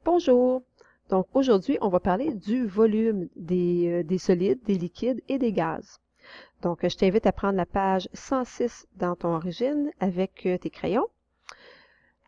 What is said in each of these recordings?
Bonjour! Donc aujourd'hui, on va parler du volume des solides, des liquides et des gaz. Donc je t'invite à prendre la page 106 dans ton origine avec tes crayons.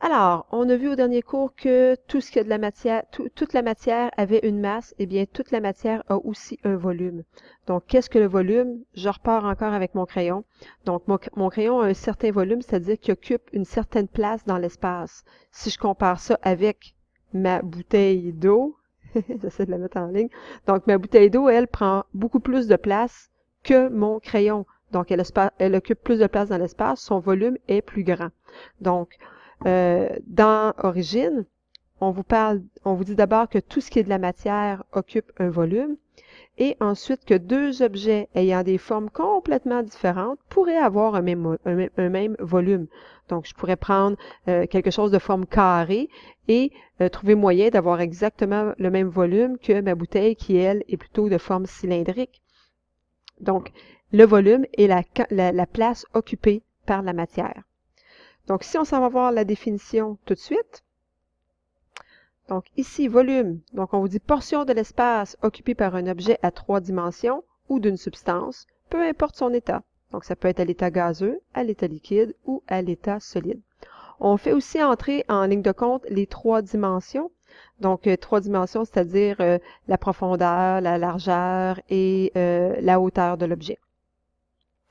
Alors, on a vu au dernier cours que tout ce qui a de la matière, toute la matière avait une masse, et bien toute la matière a aussi un volume. Donc, qu'est-ce que le volume? Je repars encore avec mon crayon. Donc, mon crayon a un certain volume, c'est-à-dire qu'il occupe une certaine place dans l'espace. Si je compare ça avec ma bouteille d'eau, j'essaie de la mettre en ligne. Donc, ma bouteille d'eau, elle prend beaucoup plus de place que mon crayon. Donc, elle occupe plus de place dans l'espace, son volume est plus grand. Donc, dans Origine, on vous dit d'abord que tout ce qui est de la matière occupe un volume et ensuite que deux objets ayant des formes complètement différentes pourraient avoir un même volume. Donc, je pourrais prendre quelque chose de forme carrée et trouver moyen d'avoir exactement le même volume que ma bouteille qui, elle, est plutôt de forme cylindrique. Donc, le volume est la place occupée par la matière. Donc, si on s'en va voir la définition tout de suite, donc ici, volume, donc on vous dit portion de l'espace occupée par un objet à 3 dimensions ou d'une substance, peu importe son état. Donc, ça peut être à l'état gazeux, à l'état liquide ou à l'état solide. On fait aussi entrer en ligne de compte les 3 dimensions. Donc, 3 dimensions, c'est-à-dire la profondeur, la largeur et la hauteur de l'objet.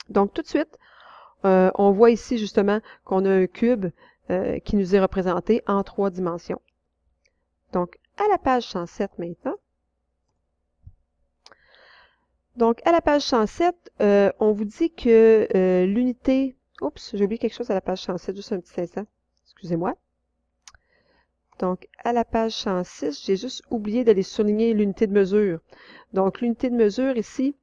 Donc, tout de suite, on voit ici justement qu'on a un cube qui nous est représenté en 3 dimensions. Donc, à la page 107 maintenant. Donc, à la page 107, on vous dit que l'unité... Oups, j'ai oublié quelque chose à la page 107, juste un petit instant. Excusez-moi. Donc, à la page 106, j'ai juste oublié d'aller souligner l'unité de mesure. Donc, l'unité de mesure ici,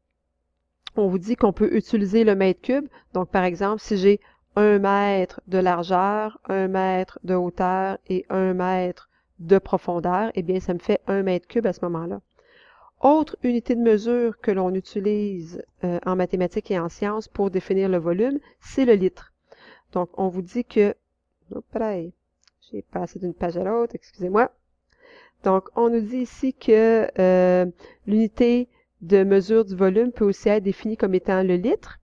on vous dit qu'on peut utiliser le mètre cube. Donc, par exemple, si j'ai 1 mètre de largeur, 1 mètre de hauteur et 1 mètre de profondeur, eh bien, ça me fait 1 mètre cube à ce moment-là. Autre unité de mesure que l'on utilise en mathématiques et en sciences pour définir le volume, c'est le litre. Donc, on vous dit que... J'ai passé d'une page à l'autre, excusez-moi. Donc, on nous dit ici que l'unité de mesure du volume peut aussi être définie comme étant le litre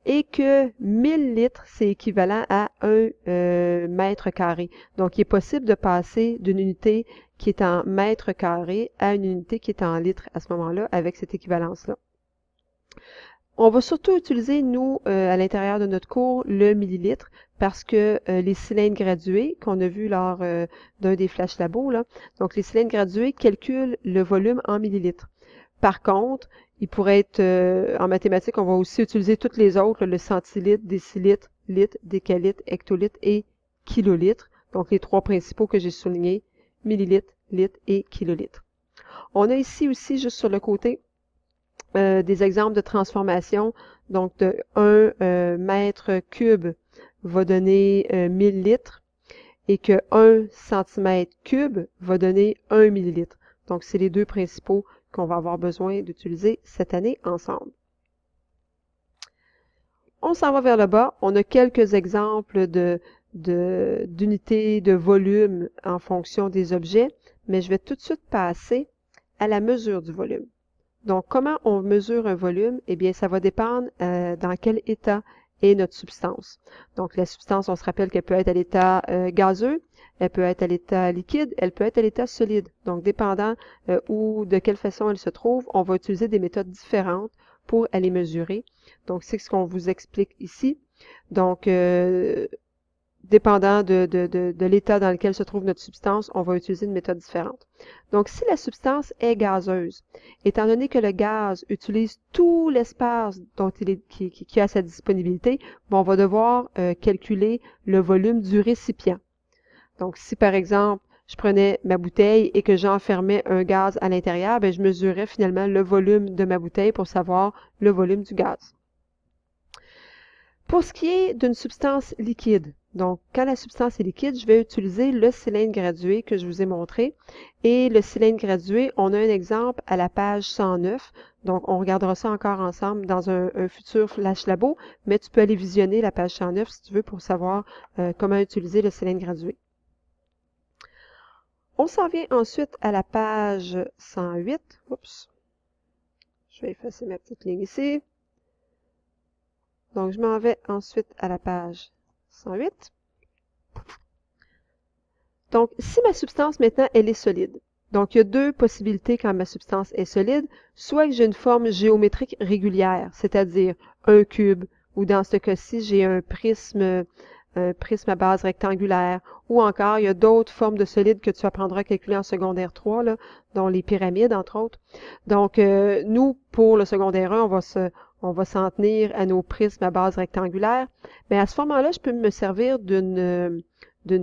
et que 1000 litres, c'est équivalent à 1 mètre carré. Donc, il est possible de passer d'une unité qui est en mètre carré à une unité qui est en litres à ce moment-là avec cette équivalence-là. On va surtout utiliser, nous, à l'intérieur de notre cours, le millilitre parce que les cylindres gradués qu'on a vu lors d'un des flash labos, là, donc les cylindres gradués calculent le volume en millilitres. Par contre, il pourrait être, en mathématiques, on va aussi utiliser toutes les autres, le centilitre, décilitre, litre, décalitre, hectolitre et kilolitre. Donc, les 3 principaux que j'ai soulignés, millilitre, litre et kilolitre. On a ici aussi, juste sur le côté, des exemples de transformation. Donc, de 1 mètre cube va donner 1000 litres et que 1 centimètre cube va donner 1 millilitre. Donc, c'est les deux principaux qu'on va avoir besoin d'utiliser cette année ensemble. On s'en va vers le bas. On a quelques exemples d'unités de volume en fonction des objets, mais je vais tout de suite passer à la mesure du volume. Donc, comment on mesure un volume? Eh bien, ça va dépendre dans quel état est notre substance. Donc, la substance, on se rappelle qu'elle peut être à l'état gazeux, elle peut être à l'état liquide, elle peut être à l'état solide. Donc, dépendant ou de quelle façon elle se trouve, on va utiliser des méthodes différentes pour aller mesurer. Donc, c'est ce qu'on vous explique ici. Donc, dépendant de l'état dans lequel se trouve notre substance, on va utiliser une méthode différente. Donc, si la substance est gazeuse, étant donné que le gaz utilise tout l'espace qui a à sa disponibilité, on va devoir calculer le volume du récipient. Donc, si par exemple, je prenais ma bouteille et que j'enfermais un gaz à l'intérieur, je mesurais finalement le volume de ma bouteille pour savoir le volume du gaz. Pour ce qui est d'une substance liquide, donc quand la substance est liquide, je vais utiliser le cylindre gradué que je vous ai montré. Et le cylindre gradué, on a un exemple à la page 109. Donc, on regardera ça encore ensemble dans un futur flash labo, mais tu peux aller visionner la page 109 si tu veux pour savoir comment utiliser le cylindre gradué. On s'en vient ensuite à la page 108. Oups. Je vais effacer ma petite ligne ici. Donc, je m'en vais ensuite à la page 108. Donc, si ma substance maintenant, elle est solide. Donc, il y a deux possibilités quand ma substance est solide. Soit que j'ai une forme géométrique régulière, c'est-à-dire un cube, ou dans ce cas-ci, j'ai un prisme à base rectangulaire, ou encore, il y a d'autres formes de solides que tu apprendras à calculer en secondaire 3, là, dont les pyramides, entre autres. Donc, nous, pour le secondaire 1, on va s'en tenir à nos prismes à base rectangulaire. Mais à ce moment-là, je peux me servir d'une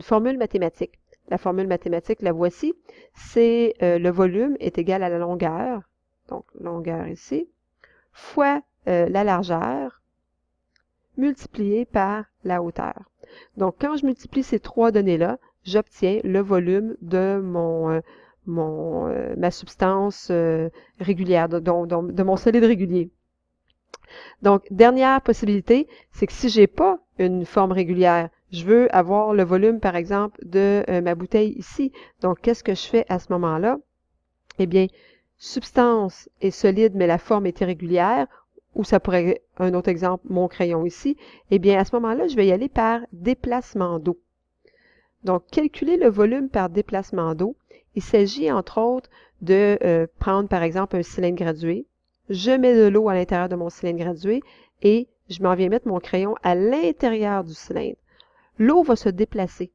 formule mathématique. La formule mathématique, la voici. C'est le volume est égal à la longueur, donc longueur ici, fois la largeur, multiplié par la hauteur. Donc, quand je multiplie ces trois données-là, j'obtiens le volume de ma substance régulière, de mon solide régulier. Donc, dernière possibilité, c'est que si j'ai pas une forme régulière, je veux avoir le volume, par exemple, de ma bouteille ici. Donc, qu'est-ce que je fais à ce moment-là? Eh bien, substance est solide, mais la forme est irrégulière, ou ça pourrait être un autre exemple, mon crayon ici. Eh bien, à ce moment-là, je vais y aller par déplacement d'eau. Donc, calculer le volume par déplacement d'eau, il s'agit entre autres de prendre, par exemple, un cylindre gradué. Je mets de l'eau à l'intérieur de mon cylindre gradué et je m'en viens mettre mon crayon à l'intérieur du cylindre. L'eau va se déplacer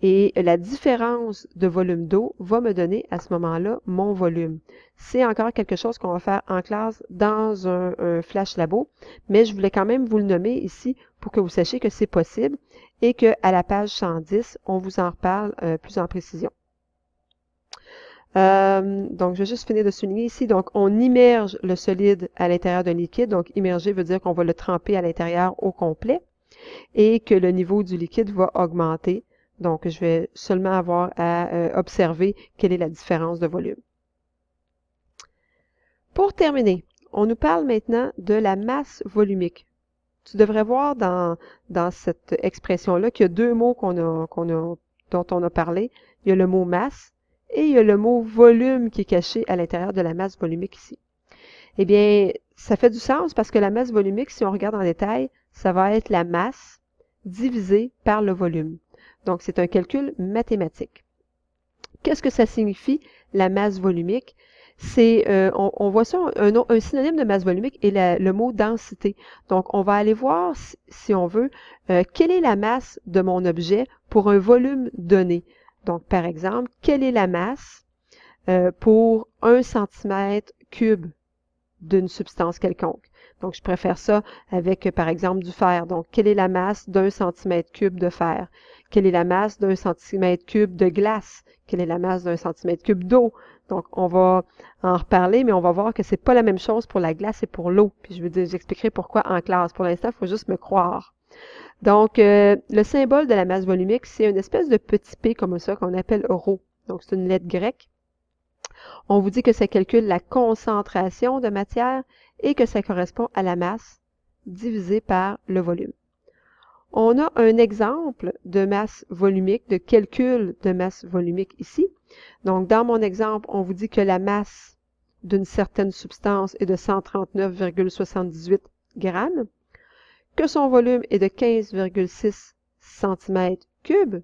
et la différence de volume d'eau va me donner à ce moment-là mon volume. C'est encore quelque chose qu'on va faire en classe dans un flash labo, mais je voulais quand même vous le nommer ici pour que vous sachiez que c'est possible et qu'à la page 110, on vous en reparle plus en précision. Donc, je vais juste finir de souligner ici. Donc, on immerge le solide à l'intérieur d'un liquide. Donc, immerger veut dire qu'on va le tremper à l'intérieur au complet et que le niveau du liquide va augmenter. Donc, je vais seulement avoir à observer quelle est la différence de volume. Pour terminer, on nous parle maintenant de la masse volumique. Tu devrais voir dans cette expression-là qu'il y a deux mots dont on a parlé. Il y a le mot masse et il y a le mot volume qui est caché à l'intérieur de la masse volumique ici. Eh bien, ça fait du sens parce que la masse volumique, si on regarde en détail, ça va être la masse divisée par le volume. Donc, c'est un calcul mathématique. Qu'est-ce que ça signifie, la masse volumique? C'est, on voit ça, un synonyme de masse volumique est le mot densité. Donc, on va aller voir, si on veut, quelle est la masse de mon objet pour un volume donné. Donc, par exemple, quelle est la masse pour 1 cm³ d'une substance quelconque. Donc, je préfère ça avec, par exemple, du fer. Donc, quelle est la masse d'1 cm³ de fer? Quelle est la masse d'1 cm³ de glace? Quelle est la masse d'1 cm³ d'eau? Donc, on va en reparler, mais on va voir que c'est pas la même chose pour la glace et pour l'eau. Puis, j'expliquerai pourquoi en classe. Pour l'instant, il faut juste me croire. Donc, le symbole de la masse volumique, c'est une espèce de petit p comme ça qu'on appelle ρ. Donc, c'est une lettre grecque. On vous dit que ça calcule la concentration de matière et que ça correspond à la masse divisée par le volume. On a un exemple de masse volumique, de calcul de masse volumique ici. Donc, dans mon exemple, on vous dit que la masse d'une certaine substance est de 139,78 grammes, que son volume est de 15,6 cm³.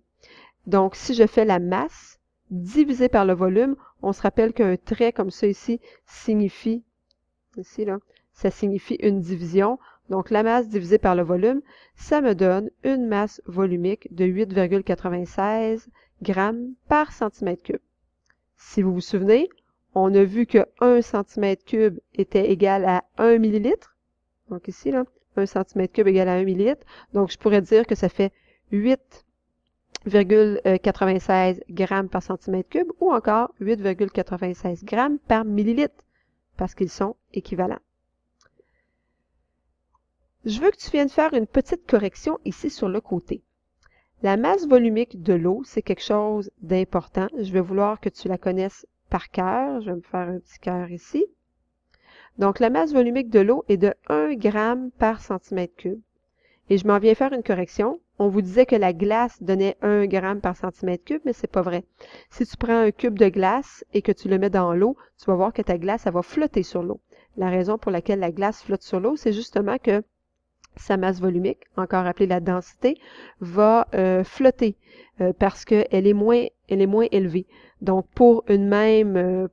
Donc, si je fais la masse divisé par le volume, on se rappelle qu'un trait comme ça ici signifie, ça signifie une division. Donc, la masse divisée par le volume, ça me donne une masse volumique de 8,96 grammes par cm³. Si vous vous souvenez, on a vu que 1 cm³ était égal à 1 millilitre. Donc ici, là, 1 cm³ égale à 1 millilitre. Donc, je pourrais dire que ça fait 8,96 grammes par cm³ ou encore 8,96 grammes par millilitre parce qu'ils sont équivalents. Je veux que tu viennes faire une petite correction ici sur le côté. La masse volumique de l'eau, c'est quelque chose d'important. Je vais vouloir que tu la connaisses par cœur. Je vais me faire un petit cœur ici. Donc, la masse volumique de l'eau est de 1 gramme par cm³. Et je m'en viens faire une correction. On vous disait que la glace donnait 1 gramme par centimètre cube, mais c'est pas vrai. Si tu prends un cube de glace et que tu le mets dans l'eau, tu vas voir que ta glace, elle va flotter sur l'eau. La raison pour laquelle la glace flotte sur l'eau, c'est justement que sa masse volumique, encore appelée la densité, va flotter parce qu'elle est moins élevée. Donc, pour un même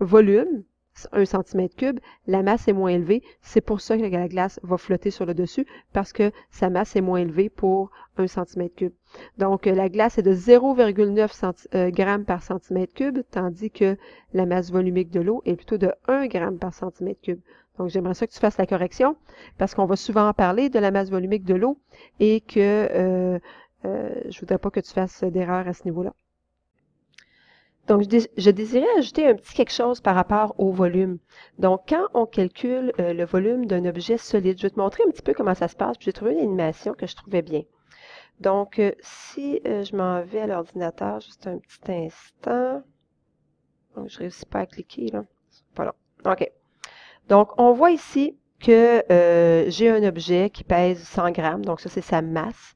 volume, 1 cm3, la masse est moins élevée. C'est pour ça que la glace va flotter sur le dessus, parce que sa masse est moins élevée pour 1 cm3. Donc, la glace est de 0,9 g par cm3, tandis que la masse volumique de l'eau est plutôt de 1 g par cm3. Donc, j'aimerais ça que tu fasses la correction, parce qu'on va souvent en parler de la masse volumique de l'eau et que je ne voudrais pas que tu fasses d'erreur à ce niveau-là. Donc, je désirais ajouter un petit quelque chose par rapport au volume. Donc, quand on calcule le volume d'un objet solide, je vais te montrer un petit peu comment ça se passe, puis j'ai trouvé une animation que je trouvais bien. Donc, si je m'en vais à l'ordinateur, juste un petit instant. Donc, je ne réussis pas à cliquer, là. Voilà. OK. Donc, on voit ici que j'ai un objet qui pèse 100 grammes, donc ça c'est sa masse,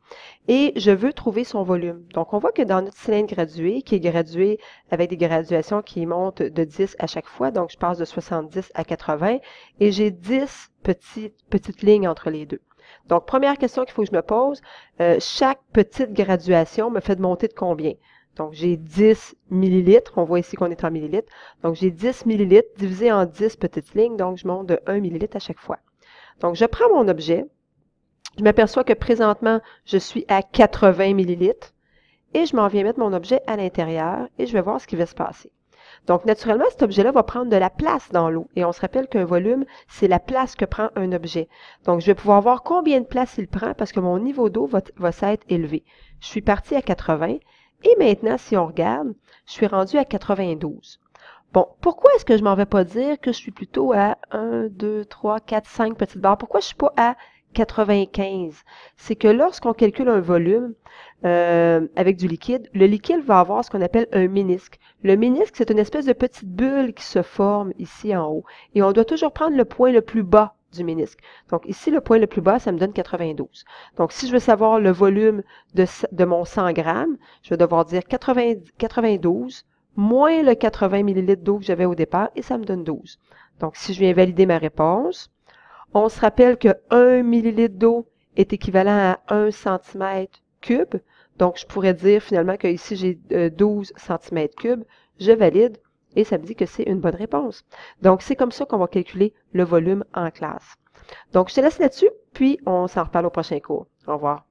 et je veux trouver son volume. Donc on voit que dans notre cylindre gradué, qui est gradué avec des graduations qui montent de 10 à chaque fois, donc je passe de 70 à 80, et j'ai 10 petites lignes entre les deux. Donc première question qu'il faut que je me pose, chaque petite graduation me fait monter de combien? Donc, j'ai 10 millilitres. On voit ici qu'on est en millilitres. Donc, j'ai 10 millilitres divisé en 10 petites lignes. Donc, je monte de 1 millilitre à chaque fois. Donc, je prends mon objet. Je m'aperçois que présentement, je suis à 80 millilitres. Et je m'en viens mettre mon objet à l'intérieur et je vais voir ce qui va se passer. Donc, naturellement, cet objet-là va prendre de la place dans l'eau. Et on se rappelle qu'un volume, c'est la place que prend un objet. Donc, je vais pouvoir voir combien de place il prend parce que mon niveau d'eau va s'être élevé. Je suis parti à 80. Et maintenant, si on regarde, je suis rendu à 92. Bon, pourquoi est-ce que je m'en vais pas dire que je suis plutôt à 1, 2, 3, 4, 5 petites barres? Pourquoi je suis pas à 95? C'est que lorsqu'on calcule un volume avec du liquide, le liquide va avoir ce qu'on appelle un ménisque. Le ménisque, c'est une espèce de petite bulle qui se forme ici en haut. Et on doit toujours prendre le point le plus bas du ménisque. Donc ici, le point le plus bas, ça me donne 92. Donc si je veux savoir le volume de mon 100 grammes, je vais devoir dire 92 moins le 80 ml d'eau que j'avais au départ, et ça me donne 12. Donc si je viens valider ma réponse, on se rappelle que 1 ml d'eau est équivalent à 1 cm3. Donc je pourrais dire finalement que ici j'ai 12 cm3. Je valide. Et ça me dit que c'est une bonne réponse. Donc, c'est comme ça qu'on va calculer le volume en classe. Donc, je te laisse là-dessus, puis on s'en reparle au prochain cours. Au revoir.